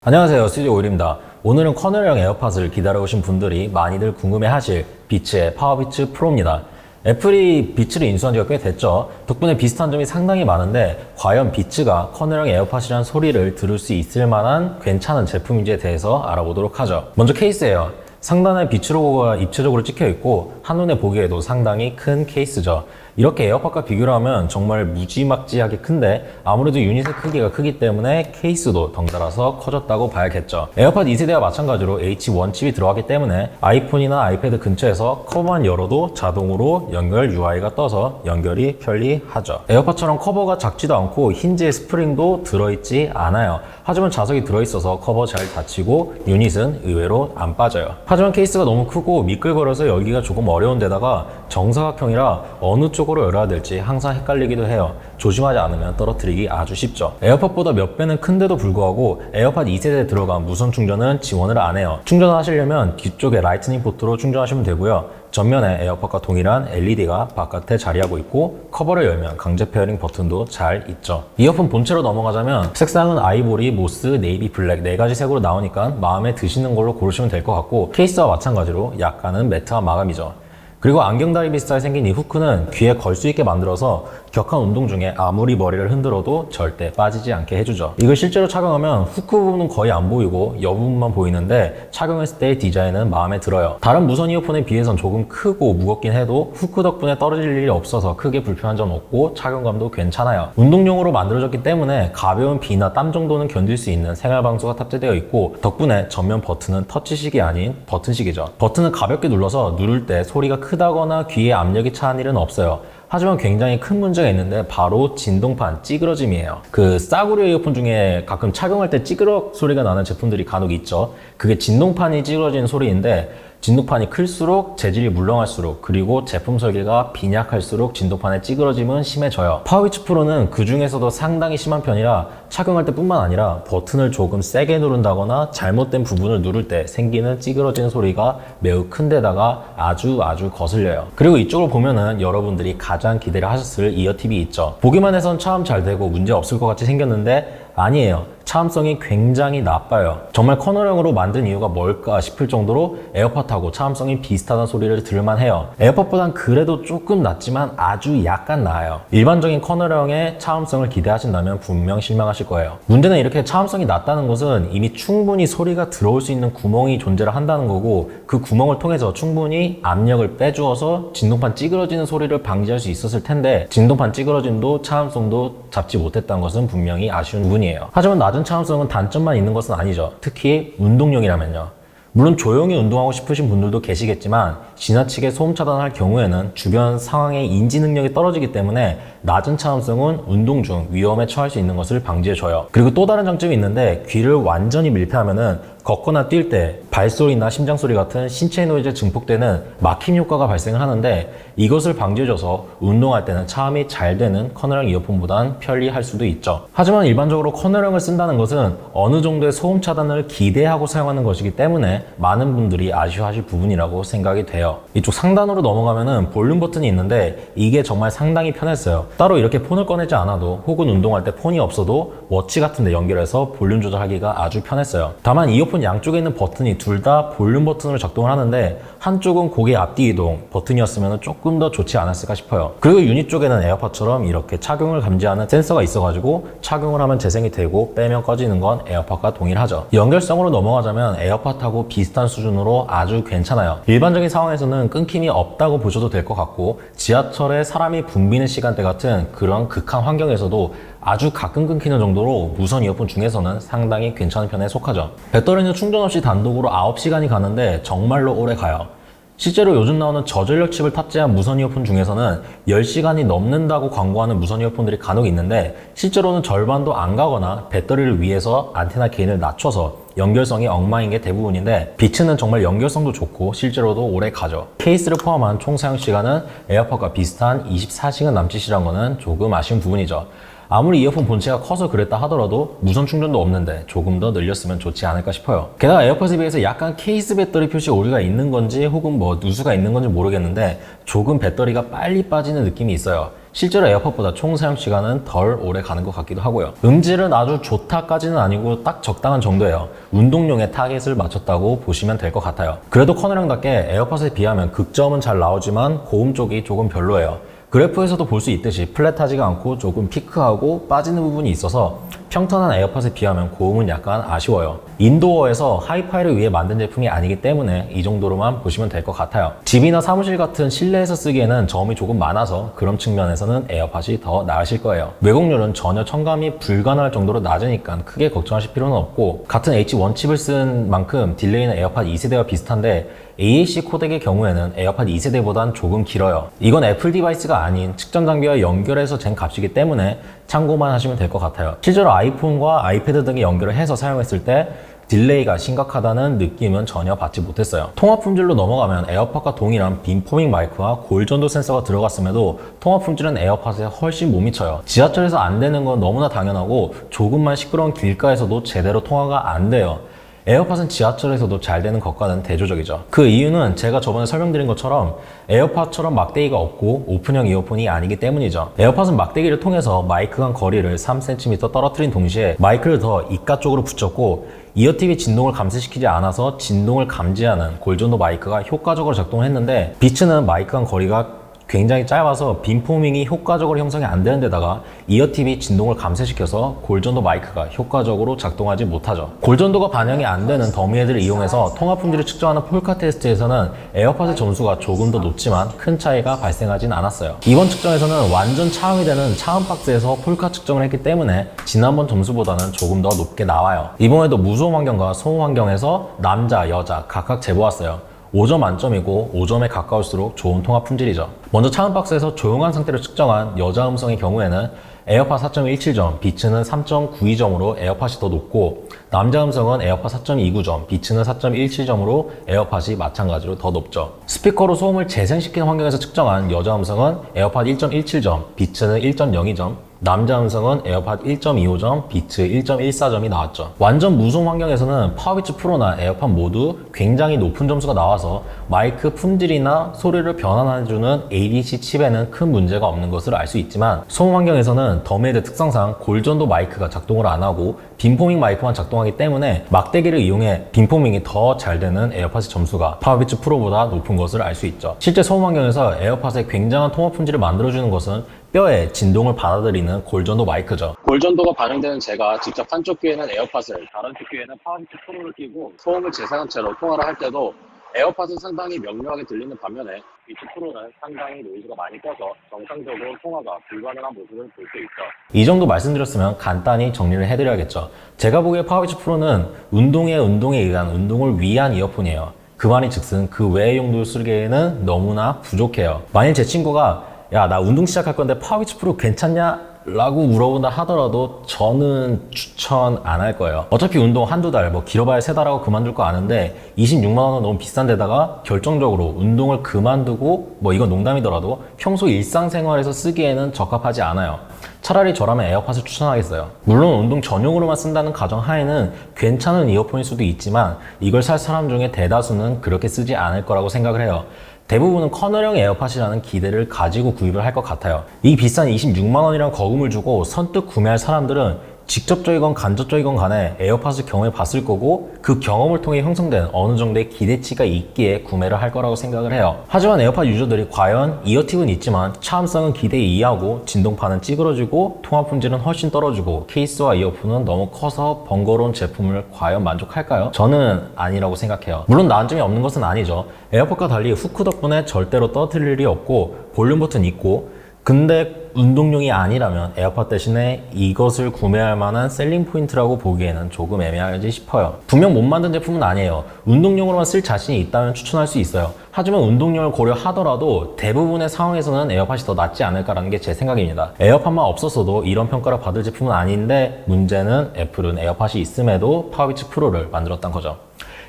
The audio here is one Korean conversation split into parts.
안녕하세요, 스튜디오 오일입니다. 오늘은 커널형 에어팟을 기다려오신 분들이 많이들 궁금해하실 비츠의 파워비츠 프로입니다. 애플이 비츠를 인수한 지가 꽤 됐죠. 덕분에 비슷한 점이 상당히 많은데 과연 비츠가 커널형 에어팟이라는 소리를 들을 수 있을 만한 괜찮은 제품인지에 대해서 알아보도록 하죠. 먼저 케이스예요. 상단에 비츠 로고가 입체적으로 찍혀 있고 한눈에 보기에도 상당히 큰 케이스죠. 이렇게 에어팟과 비교를 하면 정말 무지막지하게 큰데 아무래도 유닛의 크기가 크기 때문에 케이스도 덩달아서 커졌다고 봐야겠죠. 에어팟 2세대와 마찬가지로 H1 칩이 들어가기 때문에 아이폰이나 아이패드 근처에서 커버만 열어도 자동으로 연결 UI가 떠서 연결이 편리하죠. 에어팟처럼 커버가 작지도 않고 힌지에 스프링도 들어있지 않아요. 하지만 자석이 들어있어서 커버 잘 닫히고 유닛은 의외로 안 빠져요. 하지만 케이스가 너무 크고 미끌거려서 열기가 조금 어려운 데다가 정사각형이라 어느 쪽으로 열어야 될지 항상 헷갈리기도 해요. 조심하지 않으면 떨어뜨리기 아주 쉽죠. 에어팟보다 몇 배는 큰데도 불구하고 에어팟 2세대에 들어간 무선 충전은 지원을 안 해요. 충전을 하시려면 뒤쪽에 라이트닝 포트로 충전하시면 되고요. 전면에 에어팟과 동일한 LED가 바깥에 자리하고 있고 커버를 열면 강제 페어링 버튼도 잘 있죠. 이어폰 본체로 넘어가자면 색상은 아이보리, 모스, 네이비, 블랙 4가지 색으로 나오니까 마음에 드시는 걸로 고르시면 될 것 같고 케이스와 마찬가지로 약간은 매트한 마감이죠. 그리고 안경다리 비슷하게 생긴 이 후크는 귀에 걸 수 있게 만들어서 격한 운동 중에 아무리 머리를 흔들어도 절대 빠지지 않게 해주죠. 이걸 실제로 착용하면 후크 부분은 거의 안 보이고 옆부분만 보이는데 착용했을 때의 디자인은 마음에 들어요. 다른 무선 이어폰에 비해선 조금 크고 무겁긴 해도 후크 덕분에 떨어질 일이 없어서 크게 불편한 점 없고 착용감도 괜찮아요. 운동용으로 만들어졌기 때문에 가벼운 비나 땀 정도는 견딜 수 있는 생활방수가 탑재되어 있고 덕분에 전면 버튼은 터치식이 아닌 버튼식이죠. 버튼을 가볍게 눌러서 누를 때 소리가 크다거나 귀에 압력이 차는 일은 없어요. 하지만 굉장히 큰 문제가 있는데 바로 진동판 찌그러짐이에요. 그 싸구려 이어폰 중에 가끔 착용할 때 찌그럭 소리가 나는 제품들이 간혹 있죠. 그게 진동판이 찌그러지는 소리인데 진동판이 클수록 재질이 물렁할수록 그리고 제품 설계가 빈약할수록 진동판의 찌그러짐은 심해져요. 파워비츠 프로는 그 중에서도 상당히 심한 편이라 착용할 때뿐만 아니라 버튼을 조금 세게 누른다거나 잘못된 부분을 누를 때 생기는 찌그러지는 소리가 매우 큰 데다가 아주 거슬려요. 그리고 이쪽을 보면은 여러분들이 가장 기대를 하셨을 이어팁이 있죠. 보기만 해선 차음 잘 되고 문제 없을 것 같이 생겼는데 아니에요. 차음성이 굉장히 나빠요. 정말 커널형으로 만든 이유가 뭘까 싶을 정도로 에어팟하고 차음성이 비슷하다는 소리를 들을만 해요. 에어팟보단 그래도 조금 낫지만 아주 약간 나아요. 일반적인 커널형의 차음성을 기대하신다면 분명 실망하실 거예요. 문제는 이렇게 차음성이 낮다는 것은 이미 충분히 소리가 들어올 수 있는 구멍이 존재를 한다는 거고 그 구멍을 통해서 충분히 압력을 빼주어서 진동판 찌그러지는 소리를 방지할 수 있었을 텐데 진동판 찌그러짐도 차음성도 잡지 못했다는 것은 분명히 아쉬운 부분이에요. 하지만 낮은 차음성은 단점만 있는 것은 아니죠. 특히 운동용이라면요. 물론 조용히 운동하고 싶으신 분들도 계시겠지만 지나치게 소음 차단할 경우에는 주변 상황의 인지 능력이 떨어지기 때문에 낮은 차음성은 운동 중 위험에 처할 수 있는 것을 방지해줘요. 그리고 또 다른 장점이 있는데 귀를 완전히 밀폐하면은 걷거나 뛸 때 발소리나 심장소리 같은 신체 노이즈에 증폭되는 막힘 효과가 발생을 하는데 이것을 방지해줘서 운동할 때는 차음이 잘 되는 커널형 이어폰보단 편리할 수도 있죠. 하지만 일반적으로 커널형을 쓴다는 것은 어느 정도의 소음 차단을 기대하고 사용하는 것이기 때문에 많은 분들이 아쉬워하실 부분이라고 생각이 돼요. 이쪽 상단으로 넘어가면은 볼륨 버튼이 있는데 이게 정말 상당히 편했어요. 따로 이렇게 폰을 꺼내지 않아도 혹은 운동할 때 폰이 없어도 워치 같은 데 연결해서 볼륨 조절하기가 아주 편했어요. 다만 이어폰 양쪽에 있는 버튼이 둘 다 볼륨 버튼으로 작동을 하는데 한쪽은 고개 앞뒤 이동 버튼이었으면 조금 더 좋지 않았을까 싶어요. 그리고 유닛 쪽에는 에어팟처럼 이렇게 착용을 감지하는 센서가 있어가지고 착용을 하면 재생이 되고 빼면 꺼지는 건 에어팟과 동일하죠. 연결성으로 넘어가자면 에어팟하고 비슷한 수준으로 아주 괜찮아요. 일반적인 상황에서는 끊김이 없다고 보셔도 될 것 같고 지하철에 사람이 붐비는 시간대 같은 그런 극한 환경에서도 아주 가끔 끊기는 정도로 무선 이어폰 중에서는 상당히 괜찮은 편에 속하죠. 배터리는 충전 없이 단독으로 9시간이 가는데 정말로 오래 가요. 실제로 요즘 나오는 저전력 칩을 탑재한 무선 이어폰 중에서는 10시간이 넘는다고 광고하는 무선 이어폰들이 간혹 있는데 실제로는 절반도 안 가거나 배터리를 위해서 안테나 게인을 낮춰서 연결성이 엉망인 게 대부분인데 비츠는 정말 연결성도 좋고 실제로도 오래 가죠. 케이스를 포함한 총 사용 시간은 에어팟과 비슷한 24시간 남짓이란 거는 조금 아쉬운 부분이죠. 아무리 이어폰 본체가 커서 그랬다 하더라도 무선 충전도 없는데 조금 더 늘렸으면 좋지 않을까 싶어요. 게다가 에어팟에 비해서 약간 케이스 배터리 표시 오류가 있는 건지 혹은 뭐 누수가 있는 건지 모르겠는데 조금 배터리가 빨리 빠지는 느낌이 있어요. 실제로 에어팟보다 총 사용 시간은 덜 오래 가는 것 같기도 하고요. 음질은 아주 좋다까지는 아니고 딱 적당한 정도예요. 운동용에 타겟을 맞췄다고 보시면 될 것 같아요. 그래도 커널형답게 에어팟에 비하면 극점은 잘 나오지만 고음 쪽이 조금 별로예요. 그래프에서도 볼 수 있듯이 플랫하지가 않고 조금 피크하고 빠지는 부분이 있어서 평탄한 에어팟에 비하면 고음은 약간 아쉬워요. 인도어에서 하이파이를 위해 만든 제품이 아니기 때문에 이 정도로만 보시면 될 것 같아요. 집이나 사무실 같은 실내에서 쓰기에는 저음이 조금 많아서 그런 측면에서는 에어팟이 더 나으실 거예요. 왜곡률은 전혀 첨가이 불가능할 정도로 낮으니까 크게 걱정하실 필요는 없고, 같은 H1 칩을 쓴 만큼 딜레이는 에어팟 2세대와 비슷한데 AAC 코덱의 경우에는 에어팟 2세대보단 조금 길어요. 이건 애플 디바이스가 아닌 측정 장비와 연결해서 잰 값이기 때문에 참고만 하시면 될 것 같아요. 실제로 아이폰과 아이패드 등에 연결을 해서 사용했을 때 딜레이가 심각하다는 느낌은 전혀 받지 못했어요. 통화 품질로 넘어가면 에어팟과 동일한 빔포밍 마이크와 골전도 센서가 들어갔음에도 통화 품질은 에어팟에 훨씬 못 미쳐요. 지하철에서 안 되는 건 너무나 당연하고 조금만 시끄러운 길가에서도 제대로 통화가 안 돼요. 에어팟은 지하철에서도 잘 되는 것과는 대조적이죠. 그 이유는 제가 저번에 설명드린 것처럼 에어팟처럼 막대기가 없고 오픈형 이어폰이 아니기 때문이죠. 에어팟은 막대기를 통해서 마이크 간 거리를 3cm 떨어뜨린 동시에 마이크를 더 입가 쪽으로 붙였고 이어팁이 진동을 감쇄시키지 않아서 진동을 감지하는 골전도 마이크가 효과적으로 작동했는데, 비츠는 마이크 간 거리가 굉장히 짧아서 빔포밍이 효과적으로 형성이 안 되는 데다가 이어팁이 진동을 감쇄시켜서 골전도 마이크가 효과적으로 작동하지 못하죠. 골전도가 반영이 안 되는 더미 헤드를 이용해서 통화 품질을 측정하는 폴카 테스트에서는 에어팟의 점수가 조금 더 높지만 큰 차이가 발생하진 않았어요. 이번 측정에서는 완전 차음이 되는 차음 박스에서 폴카 측정을 했기 때문에 지난번 점수보다는 조금 더 높게 나와요. 이번에도 무소음 환경과 소음 환경에서 남자, 여자 각각 재보았어요. 5점 만점이고 5점에 가까울수록 좋은 통화 품질이죠. 먼저 차음 박스에서 조용한 상태로 측정한 여자 음성의 경우에는 에어팟 4.17점, 비츠는 3.92점으로 에어팟이 더 높고, 남자 음성은 에어팟 4.29점, 비츠는 4.17점으로 에어팟이 마찬가지로 더 높죠. 스피커로 소음을 재생시키는 환경에서 측정한 여자 음성은 에어팟 1.17점, 비츠는 1.02점, 남자 음성은 에어팟 1.25점, 비츠 1.14점이 나왔죠. 완전 무소음 환경에서는 파워비츠 프로나 에어팟 모두 굉장히 높은 점수가 나와서 마이크 품질이나 소리를 변환해주는 ADC 칩에는 큰 문제가 없는 것을 알 수 있지만, 소음 환경에서는 더미헤드 특성상 골전도 마이크가 작동을 안 하고 빔포밍 마이크만 작동하기 때문에 막대기를 이용해 빔포밍이 더 잘 되는 에어팟의 점수가 파워비츠 프로보다 높은 것을 알 수 있죠. 실제 소음 환경에서 에어팟의 굉장한 통화 품질을 만들어주는 것은 뼈에 진동을 받아들이는 골전도 마이크죠. 골전도가 반영되는 제가 직접 한쪽 귀에는 에어팟을, 다른 쪽 귀에는 파워비츠 프로를 끼고 소음을 재생한 채로 통화를 할 때도 에어팟은 상당히 명료하게 들리는 반면에 비츠 프로는 상당히 노이즈가 많이 껴서 정상적으로 통화가 불가능한 모습을 볼 수 있죠. 이 정도 말씀드렸으면 간단히 정리를 해드려야겠죠. 제가 보기에 파워비츠 프로는 운동에 의한 운동을 위한 이어폰이에요. 그 말이 즉슨 그 외의 용도로 쓰기에는 너무나 부족해요. 만일 제 친구가 야, 나 운동 시작할 건데 파워비츠 프로 괜찮냐? 라고 물어본다 하더라도 저는 추천 안 할 거예요. 어차피 운동 한두 달, 길어봐야 3달 하고 그만둘 거 아는데 26만 원은 너무 비싼 데다가 결정적으로 운동을 그만두고, 이건 농담이더라도 평소 일상생활에서 쓰기에는 적합하지 않아요. 차라리 저라면 에어팟을 추천하겠어요. 물론 운동 전용으로만 쓴다는 가정하에는 괜찮은 이어폰일 수도 있지만 이걸 살 사람 중에 대다수는 그렇게 쓰지 않을 거라고 생각을 해요. 대부분은 커널형 에어팟이라는 기대를 가지고 구입을 할 것 같아요. 이 비싼 26만 원이란 거금을 주고 선뜻 구매할 사람들은 직접적이건 간접적이건 간에 에어팟을 경험해 봤을 거고, 그 경험을 통해 형성된 어느 정도의 기대치가 있기에 구매를 할 거라고 생각을 해요. 하지만 에어팟 유저들이 과연 이어팁은 있지만 차음성은 기대에 이하고 진동파는 찌그러지고 통화 품질은 훨씬 떨어지고 케이스와 이어폰은 너무 커서 번거로운 제품을 과연 만족할까요? 저는 아니라고 생각해요. 물론 나은점이 없는 것은 아니죠. 에어팟과 달리 후크 덕분에 절대로 떨어뜨릴 일이 없고 볼륨 버튼 있고, 근데 운동용이 아니라면 에어팟 대신에 이것을 구매할 만한 셀링 포인트라고 보기에는 조금 애매하지 싶어요. 분명 못 만든 제품은 아니에요. 운동용으로만 쓸 자신이 있다면 추천할 수 있어요. 하지만 운동용을 고려하더라도 대부분의 상황에서는 에어팟이 더 낫지 않을까라는 게 제 생각입니다. 에어팟만 없었어도 이런 평가를 받을 제품은 아닌데, 문제는 애플은 에어팟이 있음에도 파워비츠 프로를 만들었다는 거죠.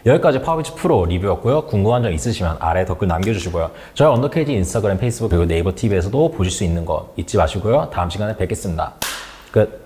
여기까지 파워비츠 프로 리뷰였고요. 궁금한 점 있으시면 아래 댓글 남겨주시고요. 저희 언더케이지 인스타그램, 페이스북, 그리고 네이버 TV에서도 보실 수 있는 거 잊지 마시고요. 다음 시간에 뵙겠습니다. 끝.